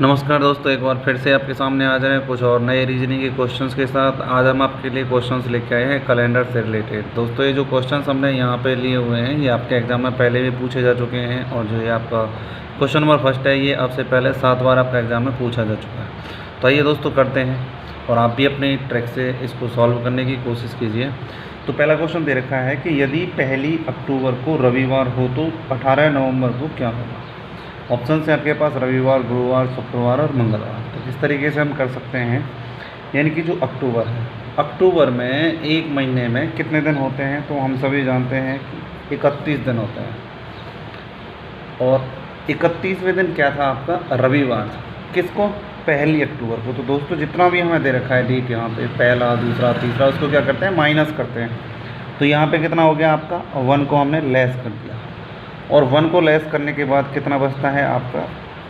नमस्कार दोस्तों, एक बार फिर से आपके सामने आ रहे हैं कुछ और नए रीजनिंग के क्वेश्चंस के साथ। आज हम आपके लिए क्वेश्चंस लेके आए हैं कैलेंडर से रिलेटेड। दोस्तों, ये जो क्वेश्चंस हमने यहाँ पे लिए हुए हैं ये आपके एग्ज़ाम में पहले भी पूछे जा चुके हैं, और जो ये आपका क्वेश्चन नंबर फर्स्ट है ये अब से पहले 7 बार आपका एग्ज़ाम में पूछा जा चुका है। तो आइए दोस्तों करते हैं, और आप भी अपनी ट्रिक से इसको सॉल्व करने की कोशिश कीजिए। तो पहला क्वेश्चन दे रखा है कि यदि 1 अक्टूबर को रविवार हो तो 18 नवंबर को क्या होगा। ऑप्शन है आपके पास रविवार, गुरुवार, शुक्रवार और मंगलवार। तो इस तरीके से हम कर सकते हैं, यानी कि जो अक्टूबर है, अक्टूबर में एक महीने में कितने दिन होते हैं, तो हम सभी जानते हैं कि 31 दिन होते हैं, और 31वें दिन क्या था आपका, रविवार था। किसको, 1 अक्टूबर को। तो दोस्तों जितना भी हमें दे रखा है डेट यहाँ पे, पहला, दूसरा, तीसरा, उसको क्या करते हैं, माइनस करते हैं। तो यहाँ पे कितना हो गया आपका, 1 को हमने लेस कर दिया, और 1 को लेस करने के बाद कितना बचता है आपका,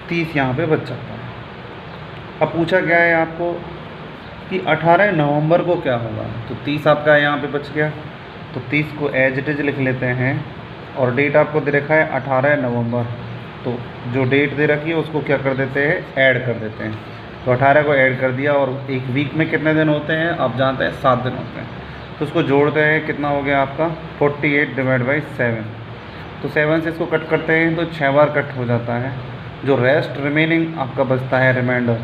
30 यहाँ पे बच जाता है। अब पूछा गया है आपको कि 18 नवंबर को क्या होगा, तो 30 आपका यहाँ पे बच गया, तो 30 को एज इट इज़ लिख लेते हैं, और डेट आपको दे रखा है 18 नवंबर। तो जो डेट दे रखी है उसको क्या कर देते हैं, ऐड कर देते हैं। तो 18 को ऐड कर दिया, और एक वीक में कितने दिन होते हैं आप जानते हैं, 7 दिन होते हैं। तो उसको जोड़ते हैं, कितना हो गया आपका 48 डिवाइड बाई 7। तो 7 से इसको कट करते हैं तो 6 बार कट हो जाता है। जो रेस्ट रिमेनिंग आपका बचता है रिमाइंडर,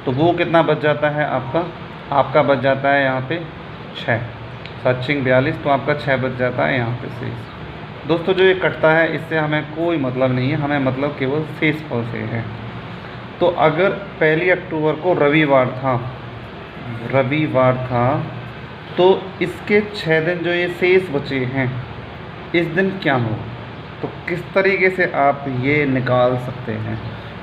तो वो कितना बच जाता है आपका बच जाता है यहाँ पे 6, 7 6 42, तो आपका 6 बच जाता है यहाँ पे शेष। दोस्तों जो ये कटता है इससे हमें कोई मतलब नहीं है, हमें मतलब केवल शेष फल से है। तो अगर 1 अक्टूबर को रविवार था तो इसके 6 दिन जो ये शेष बचे हैं, इस दिन क्या होगा। तो किस तरीके से आप ये निकाल सकते हैं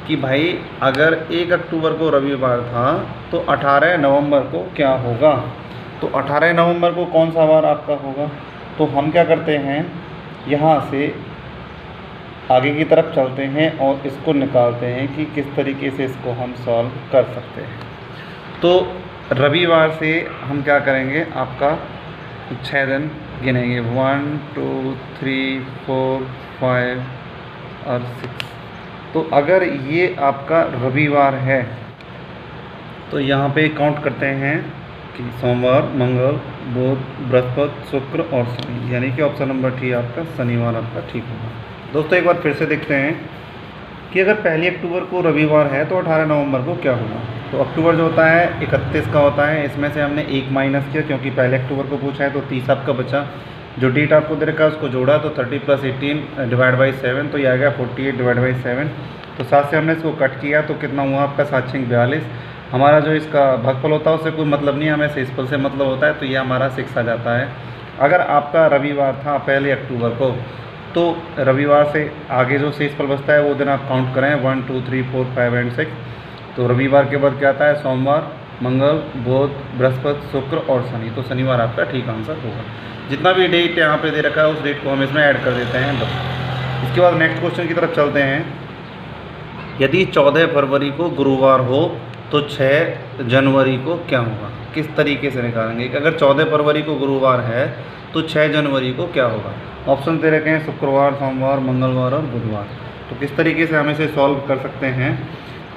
कि भाई अगर 1 अक्टूबर को रविवार था तो 18 नवंबर को क्या होगा। तो 18 नवंबर को कौन सा वार आपका होगा। तो हम क्या करते हैं, यहाँ से आगे की तरफ चलते हैं और इसको निकालते हैं कि किस तरीके से इसको हम सॉल्व कर सकते हैं। तो रविवार से हम क्या करेंगे, आपका 6 दिन गिनेंगे, 1 2 3 4 5 और 6। तो अगर ये आपका रविवार है तो यहाँ पे काउंट करते हैं कि सोमवार, मंगल, बुध, बृहस्पति, शुक्र और शनि, यानी कि ऑप्शन नंबर डी आपका शनिवार आपका ठीक होगा। दोस्तों एक बार फिर से देखते हैं कि अगर 1 अक्टूबर को रविवार है तो 18 नवंबर को क्या होगा। तो अक्टूबर जो होता है 31 का होता है, इसमें से हमने 1 माइनस किया क्योंकि 1 अक्टूबर को पूछा है, तो 30 आपका बचा। जो डेट आपको दे रखा है उसको जोड़ा, तो 30 + 18 डिवाइड बाई 7, तो ये आ गया 48 डिवाइड बाई 7। तो 7 से हमने इसको कट किया तो कितना हुआ आपका 7 6 42। हमारा जो इसका भागफल होता है उससे कोई मतलब नहीं है, हमें शेषफल से मतलब होता है, तो ये हमारा 6 आ जाता है। अगर आपका रविवार था 1 अक्टूबर को, तो रविवार से आगे जो शेषफल बचता है वो दिन आप काउंट करें, 1 2 3 4 5 और 6। तो रविवार के बाद क्या आता है, सोमवार, मंगल, बुध, बृहस्पति, शुक्र और शनि। तो शनिवार आपका ठीक आंसर होगा। जितना भी डेट यहाँ पे दे रखा है उस डेट को हम इसमें ऐड कर देते हैं बस। इसके बाद नेक्स्ट क्वेश्चन की तरफ चलते हैं। यदि 14 फरवरी को गुरुवार हो तो 6 जनवरी को क्या होगा। किस तरीके से निकालेंगे कि अगर 14 फरवरी को गुरुवार है तो 6 जनवरी को क्या होगा। ऑप्शन दे रखे हैं शुक्रवार, सोमवार, मंगलवार और बुधवार। तो किस तरीके से हम इसे सॉल्व कर सकते हैं।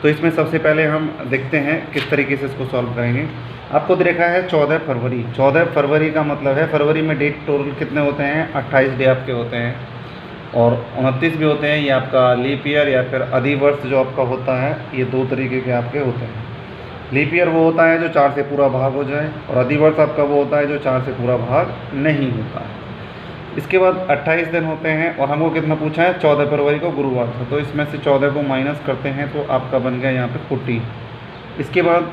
तो इसमें सबसे पहले हम देखते हैं किस तरीके से इसको सॉल्व करेंगे। आपको दे रखा है 14 फरवरी। 14 फरवरी का मतलब है, फरवरी में डेट टोटल कितने होते हैं, 28 डे आपके होते हैं, और 29 भी होते हैं। ये आपका लीप ईयर या फिर अधिवर्ष जो आपका होता है, ये 2 तरीके के आपके होते हैं। लीप ईयर वो होता है जो 4 से पूरा भाग हो जाए, और अधिवर्ष आपका वो होता है जो 4 से पूरा भाग नहीं होता है। इसके बाद 28 दिन होते हैं, और हमको कितना पूछा है, 14 फरवरी को गुरुवार था, तो इसमें से 14 को माइनस करते हैं तो आपका बन गया यहाँ पे 14। इसके बाद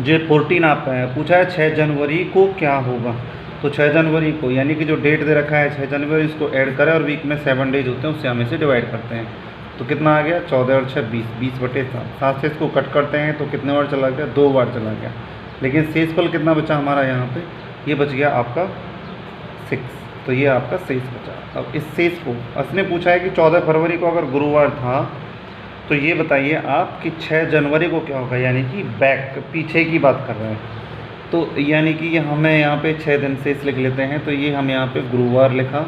जो 14 आपका है, पूछा है 6 जनवरी को क्या होगा। तो 6 जनवरी को, यानी कि जो डेट दे रखा है 6 जनवरी, इसको ऐड करें और वीक में 7 डेज होते हैं उससे हम इसे डिवाइड करते हैं। तो कितना आ गया, 14 और 6 20, 20/7। 7 से इसको कट करते हैं तो कितने बार चला गया, 2 बार चला गया। लेकिन शेषफल कितना बचा हमारा यहाँ पे, ये बच गया आपका 6। तो ये आपका शेष बचा। अब इस शेष को उसने पूछा है कि 14 फरवरी को अगर गुरुवार था तो ये बताइए आप कि 6 जनवरी को क्या होगा, यानी कि बैक पीछे की बात कर रहे हैं। तो यानी कि हमें यहाँ पे 6 दिन शेष लिख लेते हैं। तो ये हम यहाँ पे गुरुवार लिखा,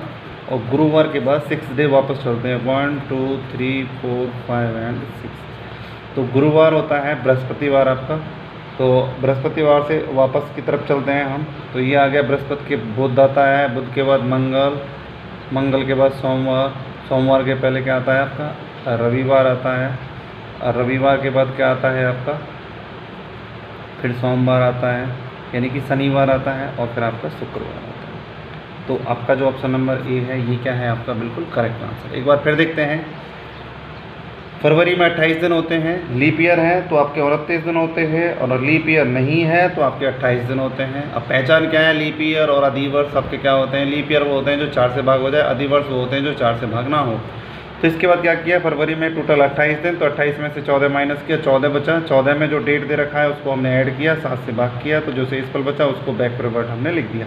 और गुरुवार के बाद 6 डे वापस चलते हैं, 1 2 3 4 5 और 6। तो गुरुवार होता है बृहस्पतिवार आपका। तो बृहस्पतिवार से वापस की तरफ चलते हैं हम। तो ये आ गया बृहस्पति के बुध आता है, बुध के बाद मंगल, मंगल के बाद सोमवार, सोमवार के पहले क्या आता है आपका रविवार आता है, और रविवार के बाद क्या आता है आपका फिर सोमवार आता है, यानी कि शनिवार आता है, और फिर आपका शुक्रवार आता है। तो आपका जो ऑप्शन नंबर ए है ये क्या है आपका बिल्कुल करेक्ट आंसर। एक बार फिर देखते हैं। फरवरी में 28 दिन होते हैं, लीप ईयर है तो आपके 29 दिन होते हैं, और लीप ईयर नहीं है तो आपके 28 दिन होते हैं। अब पहचान क्या है लीप ईयर और अधिवर्ष आपके क्या होते हैं। लीप ईयर वो होते हैं जो 4 से भाग हो जाए, अधिवर्ष वो होते हैं जो 4 से भाग ना हो। तो इसके बाद क्या किया, फरवरी में टोटल 28 दिन, तो 28 में से 14 माइनस किया, 14 बचा। 14 में जो डेट दे रखा है उसको हमने ऐड किया, 7 से भाग किया, तो जो शेष पल बचा उसको बैकवर्ड हमने लिख दिया।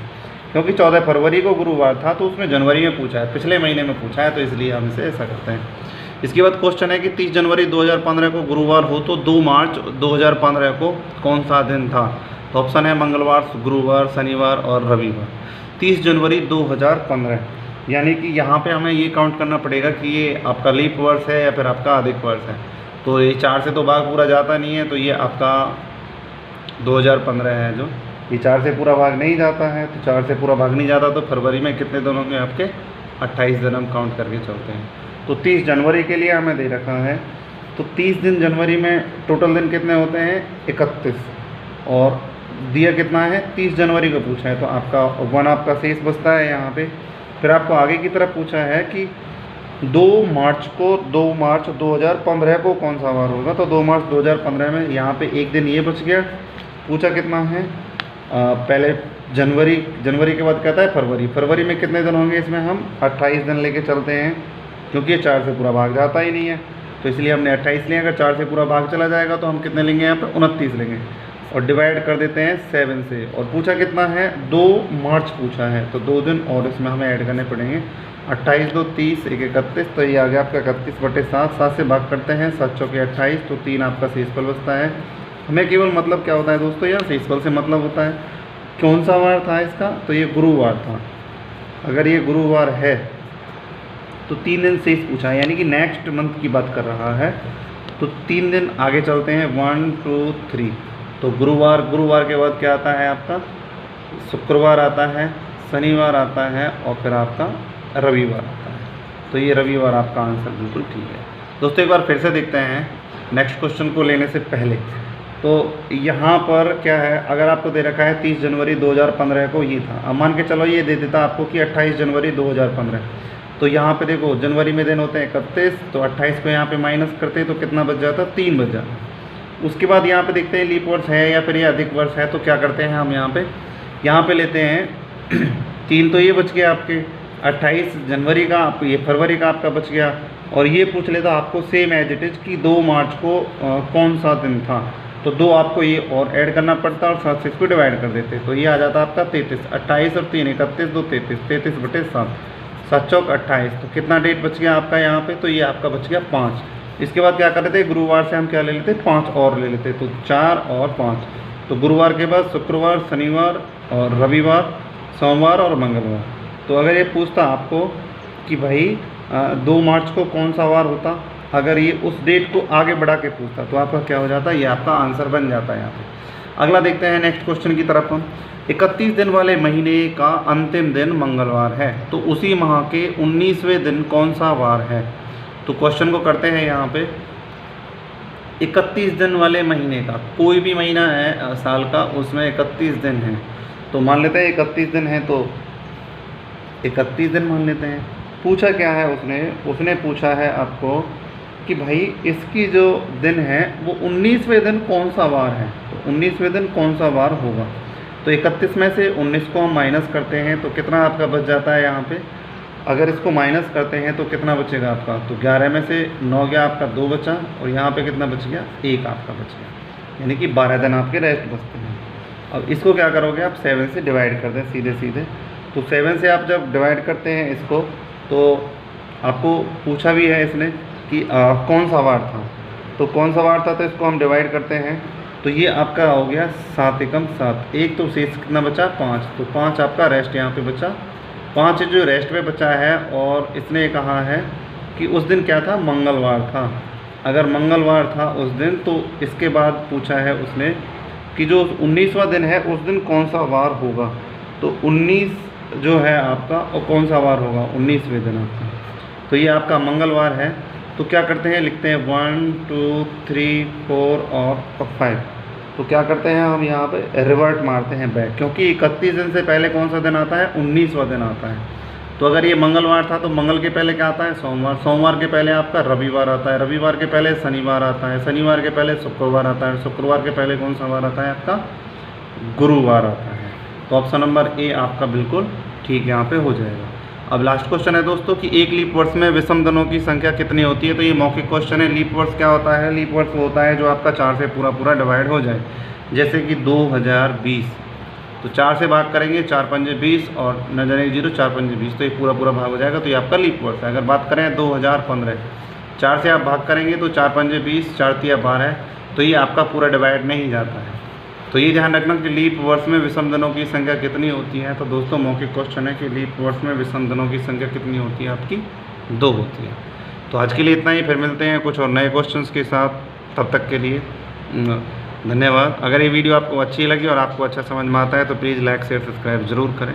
क्योंकि 14 फरवरी को गुरुवार था तो उसमें जनवरी में पूछा है, पिछले महीने में पूछा है, तो इसलिए हम इसे ऐसा करते हैं। इसके बाद क्वेश्चन है कि 30 जनवरी 2015 को गुरुवार हो तो 2 मार्च 2015 को कौन सा दिन था। तो ऑप्शन है मंगलवार, गुरुवार, शनिवार और रविवार। 30 जनवरी 2015, यानी कि यहाँ पे हमें ये काउंट करना पड़ेगा कि ये आपका लीप वर्ष है या फिर आपका अधिक वर्ष है। तो ये 4 से तो भाग पूरा जाता नहीं है, तो ये आपका 2015 है। जो ये 4 से पूरा भाग नहीं जाता है, तो 4 से पूरा भाग नहीं जाता तो फरवरी में कितने दिन होंगे आपके 28 दिन हम काउंट करके चलते हैं। तो 30 जनवरी के लिए हमें दे रखा है, तो 30 दिन जनवरी में टोटल दिन कितने होते हैं 31, और दिया कितना है 30 जनवरी को पूछा है, तो आपका 1 आपका शेष बचता है यहाँ पे। फिर आपको आगे की तरफ पूछा है कि 2 मार्च 2015 को कौन सा वार होगा। तो 2 मार्च 2015 में यहाँ पे एक दिन ये बच गया। पूछा कितना है पहले जनवरी के बाद कहता है फरवरी में कितने दिन होंगे, इसमें हम 28 दिन लेके चलते हैं, क्योंकि ये 4 से पूरा भाग जाता ही नहीं है, तो इसलिए हमने 28 लिया। अगर 4 से पूरा भाग चला जाएगा तो हम कितने लेंगे यहाँ पे 29 लेंगे, और डिवाइड कर देते हैं 7 से। और पूछा कितना है 2 मार्च पूछा है, तो 2 दिन और इसमें हमें ऐड करने पड़ेंगे। 28 2 30 1 31, तो ये आ गया आपका 31/7। 7 से भाग करते हैं, 7 चौके 28, तो 3 आपका शेषफल बचता है। हमें केवल मतलब क्या होता है दोस्तों, यहाँ शेषफल से मतलब होता है कौन सा वार था इसका, तो ये गुरुवार था। अगर ये गुरुवार है तो 3 दिन शेष पूछा है, यानी कि नेक्स्ट मंथ की बात कर रहा है। तो 3 दिन आगे चलते हैं, 1 2 3। तो गुरुवार के बाद क्या आता है आपका शुक्रवार आता है, शनिवार आता है, और फिर आपका रविवार आता है। तो ये रविवार आपका आंसर बिल्कुल ठीक है। दोस्तों एक बार फिर से देखते हैं नेक्स्ट क्वेश्चन को लेने से पहले। तो यहाँ पर क्या है, अगर आपको दे रखा है 30 जनवरी 2015 को ये था, अब मान के चलो ये दे देता आपको कि 28 जनवरी 2015। तो यहाँ पे देखो जनवरी में दिन होते हैं 31, तो 28 को यहाँ पे माइनस करते हैं तो कितना बच जाता, 3 बच जाता। उसके बाद यहाँ पे देखते हैं लीप वर्ष है या फिर ये अधिक वर्ष है, तो क्या करते हैं हम यहाँ पे लेते हैं 3, तो ये बच गया आपके 28 जनवरी का, आप ये फरवरी का आपका बच गया। और ये पूछ लेता आपको सेम एज इट इज़ कि 2 मार्च को कौन सा दिन था, तो 2 आपको ये और ऐड करना पड़ता और 7 से इसको डिवाइड कर देते, तो ये आ जाता आपका 33। 28 और 3 31 2 33, 33/7, 7 चौक 28। तो कितना डेट बच गया आपका यहाँ पे, तो ये आपका बच गया 5। इसके बाद क्या कर लेते, गुरुवार से हम क्या ले लेते 5 और ले लेते, तो 4 और 5। तो गुरुवार के बाद शुक्रवार, शनिवार और रविवार, सोमवार और मंगलवार। तो अगर ये पूछता आपको कि भाई 2 मार्च को कौन सा वार होता, अगर ये उस डेट को आगे बढ़ा के पूछता तो आपका क्या हो जाता, ये आपका आंसर बन जाता है यहाँ पे। अगला देखते हैं नेक्स्ट क्वेश्चन की तरफ हम। 31 दिन वाले महीने का अंतिम दिन मंगलवार है, तो उसी माह के 19वें दिन कौन सा वार है। तो क्वेश्चन को करते हैं यहाँ पे। 31 दिन वाले महीने का, कोई भी महीना है साल का, उसमें 31 दिन है, तो मान लेते हैं 31 दिन है, तो 31 दिन मान लेते हैं। पूछा क्या है उसने पूछा है आपको कि भाई इसकी जो दिन है वो 19वें दिन कौन सा वार है, तो 19वें दिन कौन सा वार होगा। तो 31 में से 19 को हम माइनस करते हैं तो कितना आपका बच जाता है यहाँ पे, अगर इसको माइनस करते हैं तो कितना बचेगा आपका, तो 11 में से 9 गया आपका 2 बचा, और यहाँ पे कितना बच गया 1 आपका बच गया, यानी कि 12 दिन आपके रेस्ट बचते हैं। अब इसको क्या करोगे आप 7 से डिवाइड कर दें सीधे। तो 7 से आप जब डिवाइड करते हैं इसको, तो आपको पूछा भी है इसने कि कौन सा वार था, तो कौन सा वार था, तो इसको हम डिवाइड करते हैं, तो ये आपका हो गया 7 एकम 7। एक तो शेष कितना बचा 5, तो 5 आपका रेस्ट यहाँ पे बचा, 5 जो रेस्ट में बचा है। और इसने कहा है कि उस दिन क्या था, मंगलवार था, अगर मंगलवार था उस दिन, तो इसके बाद पूछा है उसने कि जो 19वां दिन है उस दिन कौन सा वार होगा। तो 19 जो है आपका, और कौन सा वार होगा 19वें दिन आपका, तो ये आपका मंगलवार है। तो क्या करते हैं, लिखते हैं 1 2 3 4 और 5। तो क्या करते हैं हम यहाँ पे रिवर्ट मारते हैं बैक, क्योंकि 31 दिन से पहले कौन सा दिन आता है, 19वां दिन आता है। तो अगर ये मंगलवार था तो मंगल के पहले क्या आता है, सोमवार। सोमवार के पहले आपका रविवार आता है। रविवार के पहले शनिवार आता है। शनिवार के पहले शुक्रवार आता है। शुक्रवार के पहले कौन सा वार आता है आपका, गुरुवार आता है। तो ऑप्शन नंबर ए आपका बिल्कुल ठीक यहाँ पे हो जाएगा। अब लास्ट क्वेश्चन है दोस्तों कि एक लीप वर्ष में विषम दिनों की संख्या कितनी होती है। तो ये मौखिक क्वेश्चन है। लीप वर्ष क्या होता है, लीप वर्ष होता है जो आपका 4 से पूरा पूरा डिवाइड हो जाए। जैसे कि 2020, तो 4 से भाग करेंगे, 4 पंजे 20 और न जाने 0, 4 पंजे 20, तो ये पूरा पूरा भाग हो जाएगा। तो ये आपका लीप वर्ष है। अगर बात करें 2015, 4 से आप भाग करेंगे तो 4 पंजे 20, 4 तिया 12, तो ये आपका पूरा डिवाइड नहीं जाता है। तो ये ध्यान रखना कि लीप वर्ष में विषम दिनों की संख्या कितनी होती है। तो दोस्तों मौखिक क्वेश्चन है कि लीप वर्ष में विषम दिनों की संख्या कितनी होती है, आपकी 2 होती है। तो आज के लिए इतना ही, फिर मिलते हैं कुछ और नए क्वेश्चंस के साथ। तब तक के लिए धन्यवाद। अगर ये वीडियो आपको अच्छी लगी और आपको अच्छा समझ में आता है तो प्लीज़ लाइक शेयर सब्सक्राइब ज़रूर करें।